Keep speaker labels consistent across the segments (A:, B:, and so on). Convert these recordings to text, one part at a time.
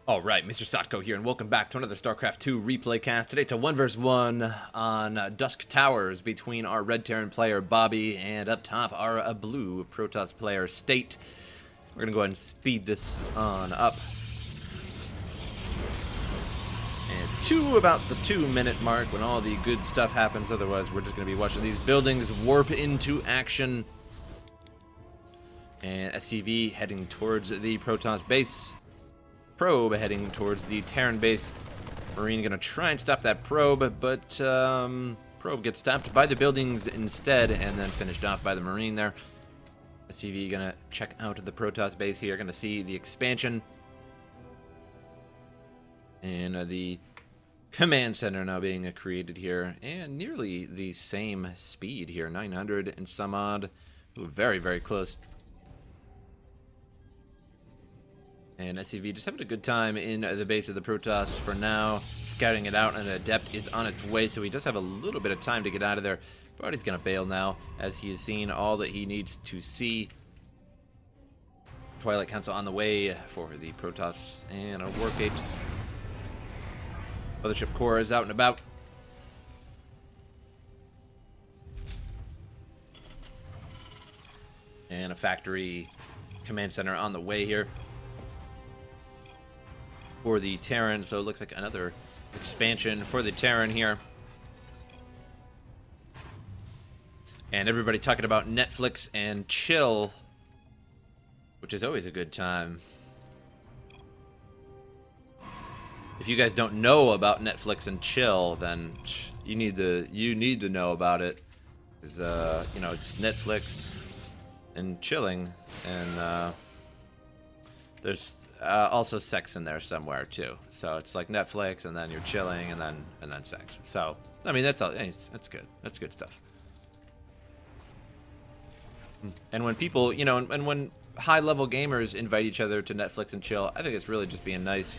A: Alright, Mr. Satko here, and welcome back to another StarCraft 2 replay cast. Today it's a 1 vs 1 on Dusk Towers between our Red Terran player Bobby and up top our blue Protoss player State. We're going to go ahead and speed this on up. And to about the 2-minute mark when all the good stuff happens. Otherwise, we're just going to be watching these buildings warp into action. And SCV heading towards the Protoss base. Probe heading towards the Terran base. Marine gonna try and stop that probe, but probe gets stopped by the buildings instead, and then finished off by the Marine there. SCV gonna check out the Protoss base here. Gonna see the expansion and the command center now being created here, and nearly the same speed here, 900 and some odd. Ooh, very, very close. And SCV just having a good time in the base of the Protoss for now, scouting it out, and an Adept is on its way, so he does have a little bit of time to get out of there. But he's going to bail now, as he has seen all that he needs to see. Twilight Council on the way for the Protoss, and a Wargate. Mothership Core is out and about. And a factory command center on the way here for the Terran, so it looks like another expansion for the Terran here. And everybody talking about Netflix and chill, which is always a good time. If you guys don't know about Netflix and chill, then you need to know about it. Because you know, it's Netflix and chilling, and there's also sex in there somewhere too. So it's like Netflix, and then you're chilling, and then sex. So I mean, that's all. That's good. That's good stuff. And when people, you know, and when high-level gamers invite each other to Netflix and chill, I think it's really just being nice.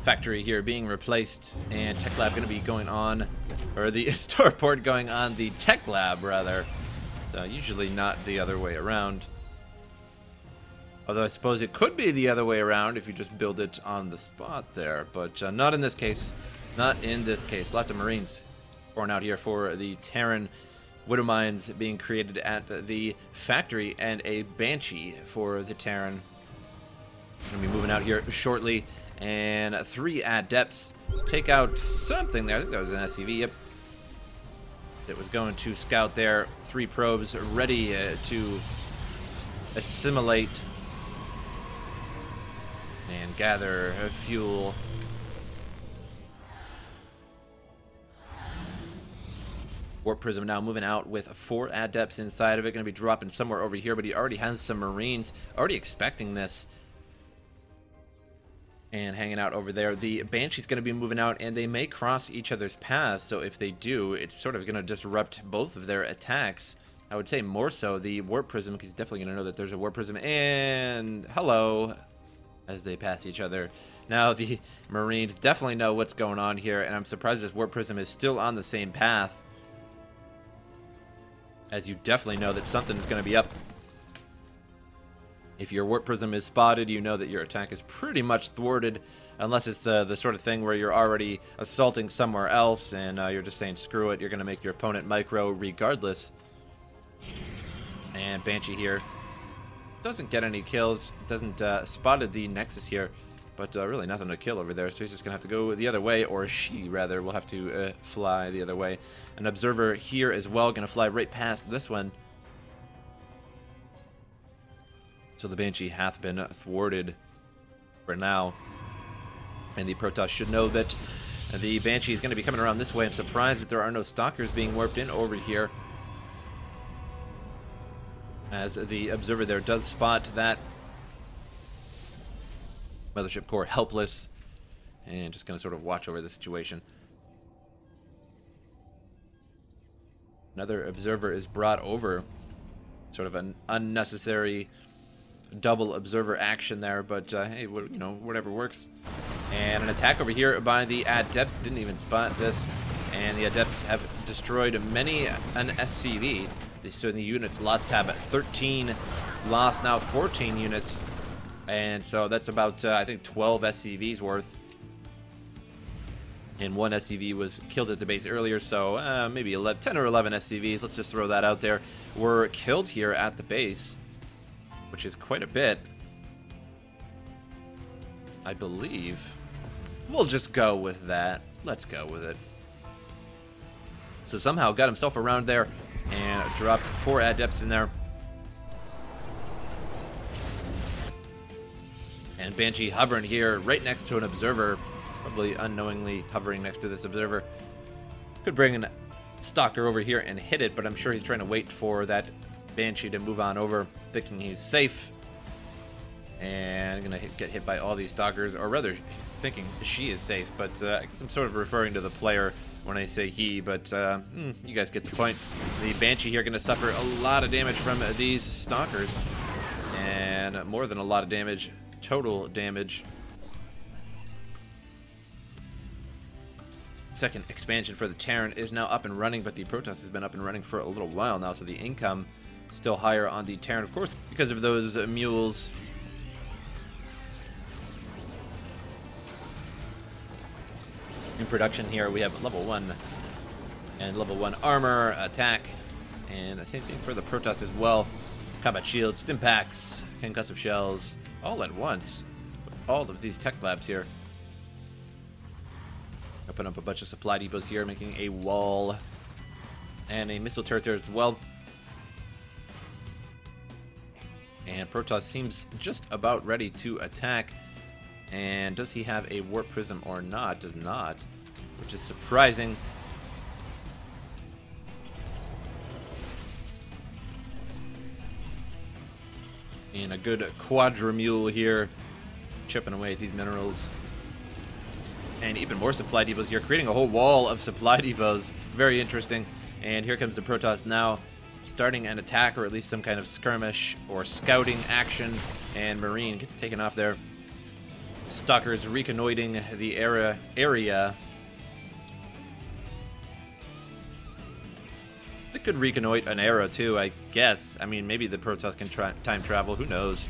A: Factory here being replaced, and Tech Lab going to be going on, or the starport going on the Tech Lab rather. So usually not the other way around. Although I suppose it could be the other way around if you just build it on the spot there, but not in this case. Not in this case. Lots of Marines pouring out here for the Terran. Widow Mines being created at the factory, and a Banshee for the Terran. Gonna be moving out here shortly. And 3 Adepts take out something there. I think that was an SCV, yep. That was going to scout there. 3 probes ready to assimilate and gather fuel. Warp Prism now moving out with 4 Adepts inside of it. Going to be dropping somewhere over here, but he already has some Marines. Already expecting this. And hanging out over there. The Banshee's going to be moving out, and they may cross each other's paths, so if they do, it's sort of going to disrupt both of their attacks. I would say more so the Warp Prism, because he's definitely going to know that there's a Warp Prism, and hello, as they pass each other. Now the Marines definitely know what's going on here, and I'm surprised this Warp Prism is still on the same path, as you definitely know that something is going to be up. If your Warp Prism is spotted, you know that your attack is pretty much thwarted, unless it's the sort of thing where you're already assaulting somewhere else, and you're just saying, screw it, you're going to make your opponent micro regardless. And Banshee here doesn't get any kills, doesn't spotted the Nexus here, but really nothing to kill over there, so he's just going to have to go the other way, or she, rather, will have to fly the other way. An Observer here as well, going to fly right past this one. So the Banshee hath been thwarted for now. And the Protoss should know that the Banshee is going to be coming around this way. I'm surprised that there are no Stalkers being warped in over here, as the Observer there does spot that Mothership Core helpless, and just going to sort of watch over the situation. Another Observer is brought over. Sort of an unnecessary double Observer action there, but hey, you know, whatever works. And an attack over here by the Adepts. Didn't even spot this, and the Adepts have destroyed many an SCV. So the units lost tab at 13, lost now 14 units. And so that's about, I think, 12 SCVs worth. And one SCV was killed at the base earlier, so maybe 10 or 11 SCVs. Let's just throw that out there. Were killed here at the base, which is quite a bit. I believe. We'll just go with that. Let's go with it. So somehow got himself around there and dropped 4 adepts in there. And Banshee hovering here right next to an observer, probably unknowingly hovering next to this observer. Could bring a stalker over here and hit it, but I'm sure he's trying to wait for that Banshee to move on over, thinking he's safe. And gonna get hit by all these stalkers, or rather thinking she is safe, but I guess I'm sort of referring to the player when I say he, but you guys get the point. The Banshee here gonna suffer a lot of damage from these stalkers, and more than a lot of damage, total damage. Second expansion for the Terran is now up and running, but the Protoss has been up and running for a little while now, so the income still higher on the Terran, of course, because of those mules. In production here, we have level 1 and level 1 armor, attack, and the same thing for the Protoss as well. Combat shields, stim packs, concussive shells, all at once with all of these tech labs here. Open up a bunch of supply depots here, making a wall and a missile turret there as well. And Protoss seems just about ready to attack. And does he have a warp prism or not? Does not, which is surprising. And a good quadramule here, chipping away at these minerals. And even more supply depots here, creating a whole wall of supply depots. Very interesting. And here comes the Protoss now, starting an attack, or at least some kind of skirmish or scouting action. And Marine gets taken off there. Stalkers reconnoitering the area. They could reconnoit an era too, I guess. I mean, maybe the Protoss can time travel. Who knows?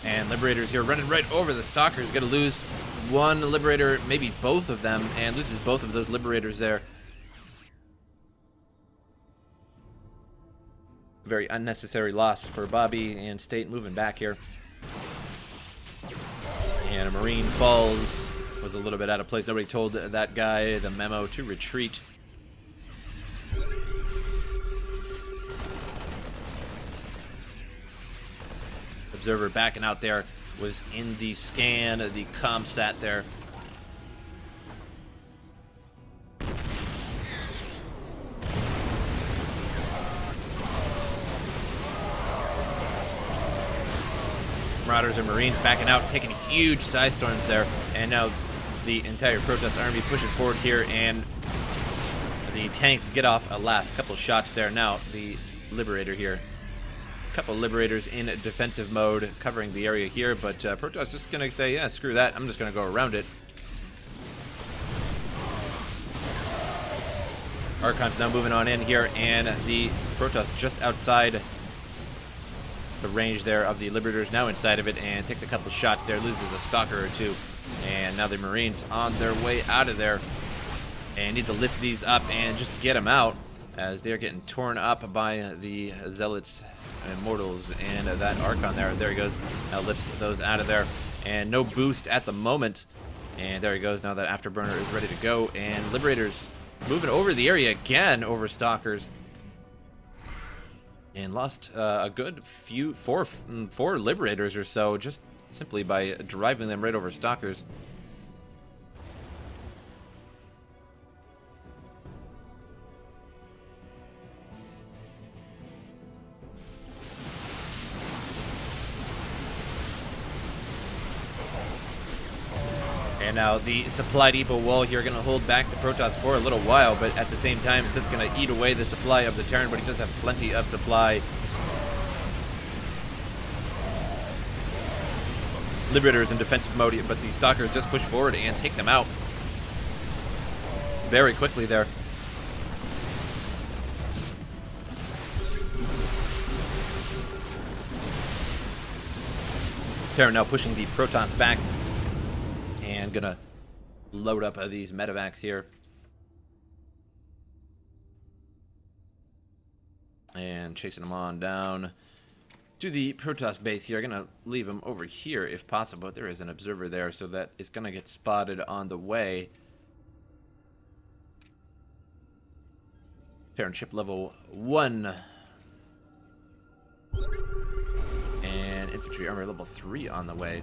A: And Liberators here running right over the Stalkers. Gonna lose one Liberator, maybe both of them, and loses both of those Liberators there. Very unnecessary loss for Bobby, and State moving back here. And a Marine falls. Was a little bit out of place. Nobody told that guy the memo to retreat. Observer backing out there, was in the scan, the ComSat there. Marauders and Marines backing out, taking huge side storms there, and now the entire Protoss army pushing forward here, and the tanks get off a last couple shots there. Now the Liberator here. Couple Liberators in defensive mode covering the area here, but Protoss just gonna say, yeah, screw that, I'm just gonna go around it. Archon's now moving on in here, and the Protoss just outside the range there of the Liberators, now inside of it, and takes a couple shots there, loses a Stalker or two, and now the Marines on their way out of there, and need to lift these up and just get them out, as they're getting torn up by the Zealots Immortals and that Archon there. There he goes. Now lifts those out of there. And no boost at the moment. And there he goes. Now that Afterburner is ready to go. And Liberators moving over the area again over Stalkers. And lost a good few, four Liberators or so, just simply by driving them right over Stalkers. And now the supply depot wall here going to hold back the Protoss for a little while, but at the same time, it's just going to eat away the supply of the Terran, but he does have plenty of supply. Liberator is in defensive mode, but the Stalkers just push forward and take them out very quickly there. Terran now pushing the Protoss back and gonna load up these medevacs here. And chasing them on down to the Protoss base here. I'm gonna leave them over here if possible. There is an observer there, so that is gonna get spotted on the way. Terran ship level 1. And infantry armor level 3 on the way.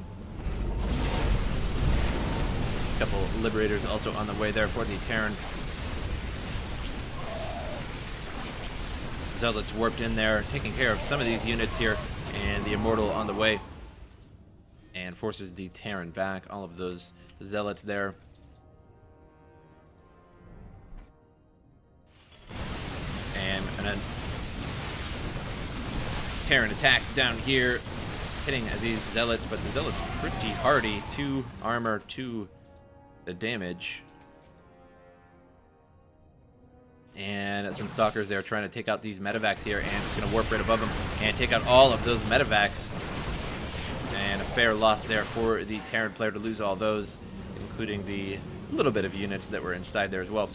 A: A couple Liberators also on the way there for the Terran. Zealots warped in there, taking care of some of these units here, and the Immortal on the way. And forces the Terran back. All of those Zealots there. And then Terran attack down here, hitting these Zealots, but the Zealots pretty hardy. 2 armor, 2 the damage. And some Stalkers there trying to take out these medevacs here, and just going to warp right above them and take out all of those medevacs. And a fair loss there for the Terran player to lose all those, including the little bit of units that were inside there as well.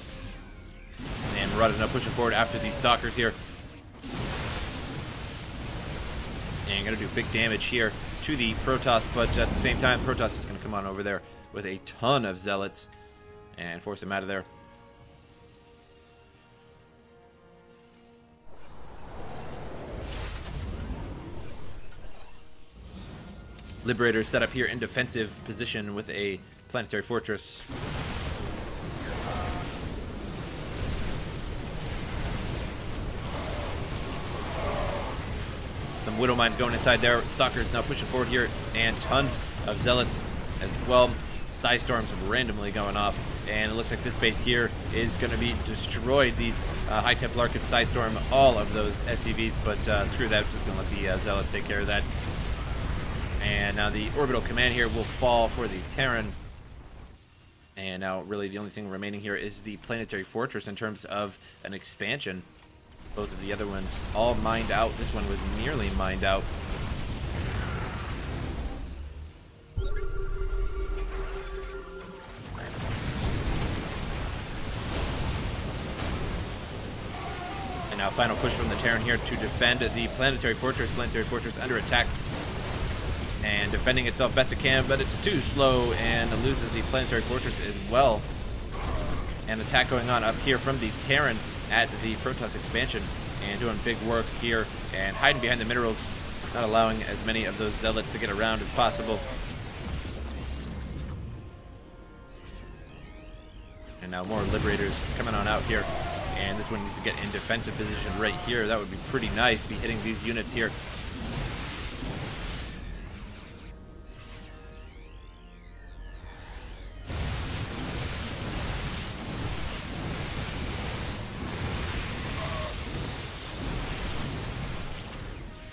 A: And Marauder's now pushing forward after these Stalkers here. And going to do big damage here to the Protoss, but at the same time, Protoss is going to come on over there with a ton of Zealots and force him out of there. Liberator set up here in defensive position with a planetary fortress. Some Widow Mines going inside there. Stalkers now pushing forward here, and tons of Zealots as well. Psystorms randomly going off, and it looks like this base here is going to be destroyed. These High Templar could Psystorm all of those SCVs, but screw that. Just going to let the Zealots take care of that. And now the orbital command here will fall for the Terran. And now really the only thing remaining here is the planetary fortress in terms of an expansion. Both of the other ones all mined out. This one was nearly mined out. And now final push from the Terran here to defend the planetary fortress. Planetary fortress under attack. And defending itself best it can, but it's too slow and loses the planetary fortress as well. And attack going on up here from the Terran at the Protoss expansion, and doing big work here and hiding behind the minerals, not allowing as many of those Zealots to get around as possible. And now more Liberators coming on out here, and this one needs to get in defensive position right here. That would be pretty nice, be hitting these units here.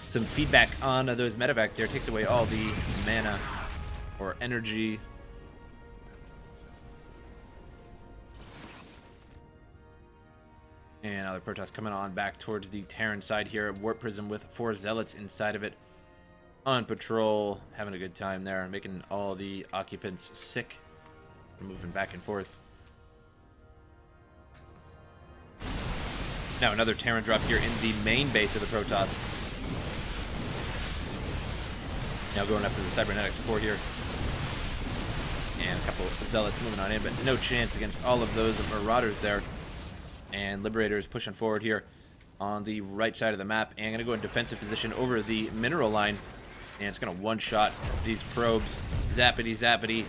A: Some feedback on those medevacs there takes away all the mana or energy. And now the Protoss coming on back towards the Terran side here. Warp Prism with 4 Zealots inside of it. On patrol, having a good time there, making all the occupants sick. Moving back and forth. Now another Terran drop here in the main base of the Protoss. Now going after the Cybernetic core here. And a couple of Zealots moving on in, but no chance against all of those Marauders there. And Liberators pushing forward here on the right side of the map. And going to go in defensive position over the mineral line. And it's going to one-shot these probes. Zappity, zappity.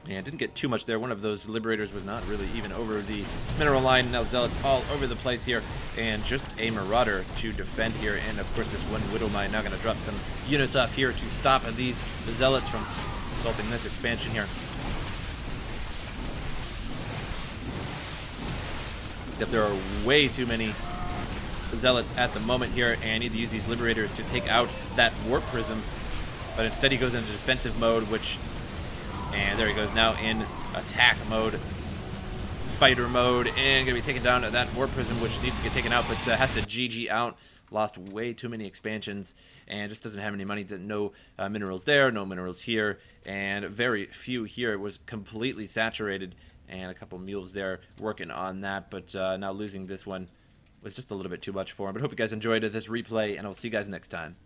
A: And didn't get too much there. One of those Liberators was not really even over the mineral line. Now Zealots all over the place here. And just a Marauder to defend here. And of course this one Widow Mine now going to drop some units off here to stop the Zealots from assaulting this expansion here. Yep, there are way too many Zealots at the moment here, and need to use these Liberators to take out that Warp Prism. But instead he goes into defensive mode, and there he goes now in attack mode, fighter mode, and going to be taking down that Warp Prism, which needs to get taken out, but has to GG out. Lost way too many expansions, and just doesn't have any money. No minerals there, no minerals here, and very few here. It was completely saturated, and a couple mules there working on that, but now losing this one was just a little bit too much for him. But hope you guys enjoyed this replay, and I'll see you guys next time.